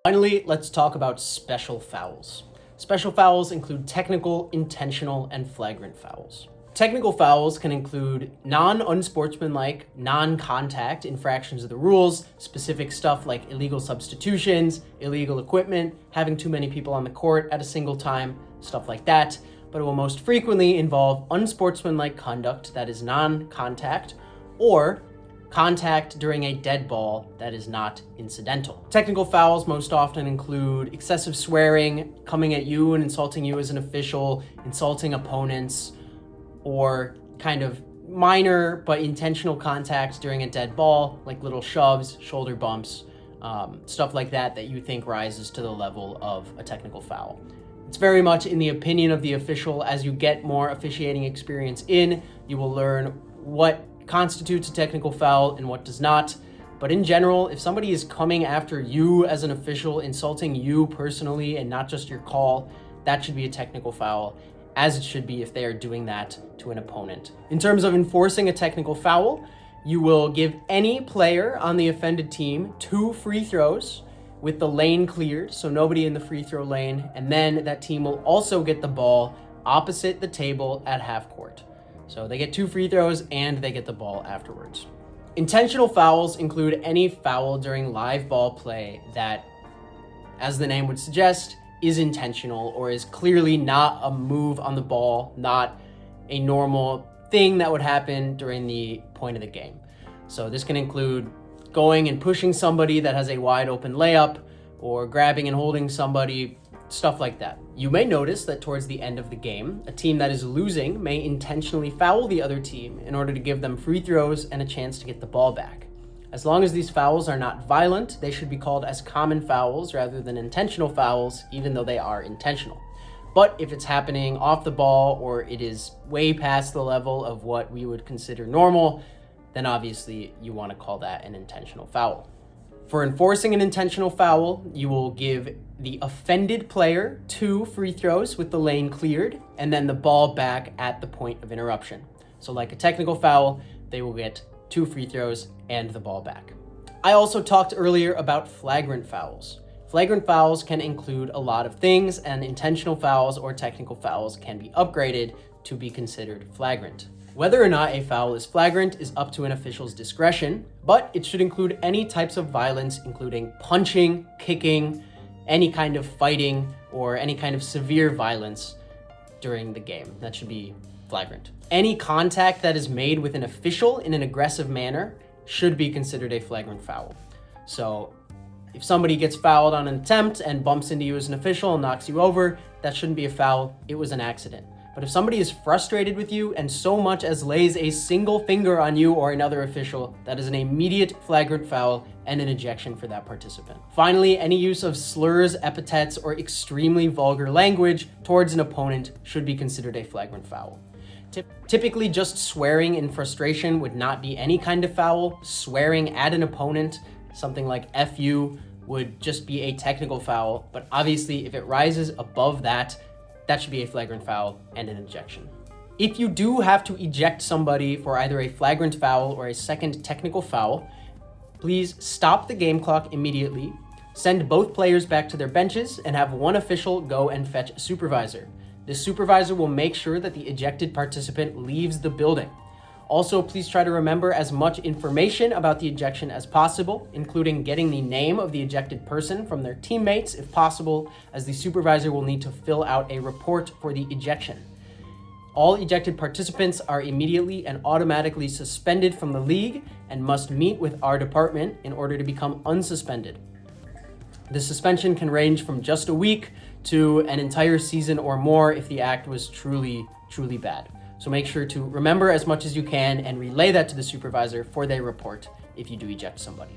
Finally, let's talk about special fouls. Special fouls include technical, intentional, and flagrant fouls. Technical fouls can include non-unsportsmanlike, non-contact infractions of the rules, specific stuff like illegal substitutions, illegal equipment, having too many people on the court at a single time, stuff like that. But it will most frequently involve unsportsmanlike conduct that is non-contact, or contact during a dead ball that is not incidental. Technical fouls most often include excessive swearing, coming at you and insulting you as an official, insulting opponents, or kind of minor but intentional contacts during a dead ball, like little shoves, shoulder bumps, stuff like that you think rises to the level of a technical foul. It's very much in the opinion of the official. As you get more officiating experience in, you will learn what constitutes a technical foul and what does not. But in general, if somebody is coming after you as an official, insulting you personally and not just your call, that should be a technical foul, as it should be if they are doing that to an opponent. In terms of enforcing a technical foul, you will give any player on the offended team 2 free throws with the lane cleared, so nobody in the free throw lane, and then that team will also get the ball opposite the table at half court. So they get 2 free throws and they get the ball afterwards. Intentional fouls include any foul during live ball play that, as the name would suggest, is intentional or is clearly not a move on the ball, not a normal thing that would happen during the point of the game. So this can include going and pushing somebody that has a wide open layup, or grabbing and holding somebody, stuff like that. You may notice that towards the end of the game, a team that is losing may intentionally foul the other team in order to give them free throws and a chance to get the ball back. As long as these fouls are not violent, they should be called as common fouls rather than intentional fouls, even though they are intentional. But if it's happening off the ball or it is way past the level of what we would consider normal, then obviously you want to call that an intentional foul. For enforcing an intentional foul, you will give the offended player 2 free throws with the lane cleared, and then the ball back at the point of interruption. So like a technical foul, they will get 2 free throws and the ball back. I also talked earlier about flagrant fouls. Flagrant fouls can include a lot of things, and intentional fouls or technical fouls can be upgraded to be considered flagrant. Whether or not a foul is flagrant is up to an official's discretion, but it should include any types of violence, including punching, kicking, any kind of fighting, or any kind of severe violence during the game. That should be flagrant. Any contact that is made with an official in an aggressive manner should be considered a flagrant foul. So if somebody gets fouled on an attempt and bumps into you as an official and knocks you over, that shouldn't be a foul. It was an accident. But if somebody is frustrated with you and so much as lays a single finger on you or another official, that is an immediate flagrant foul and an ejection for that participant. Finally, any use of slurs, epithets, or extremely vulgar language towards an opponent should be considered a flagrant foul. Typically, just swearing in frustration would not be any kind of foul. Swearing at an opponent, something like F you, would just be a technical foul. But obviously, if it rises above that, that should be a flagrant foul and an ejection. If you do have to eject somebody for either a flagrant foul or a second technical foul, please stop the game clock immediately, send both players back to their benches, and have one official go and fetch a supervisor. The supervisor will make sure that the ejected participant leaves the building. Also, please try to remember as much information about the ejection as possible, including getting the name of the ejected person from their teammates if possible, as the supervisor will need to fill out a report for the ejection. All ejected participants are immediately and automatically suspended from the league and must meet with our department in order to become unsuspended. The suspension can range from just a week to an entire season or more if the act was truly, truly bad. So make sure to remember as much as you can and relay that to the supervisor for their report if you do eject somebody.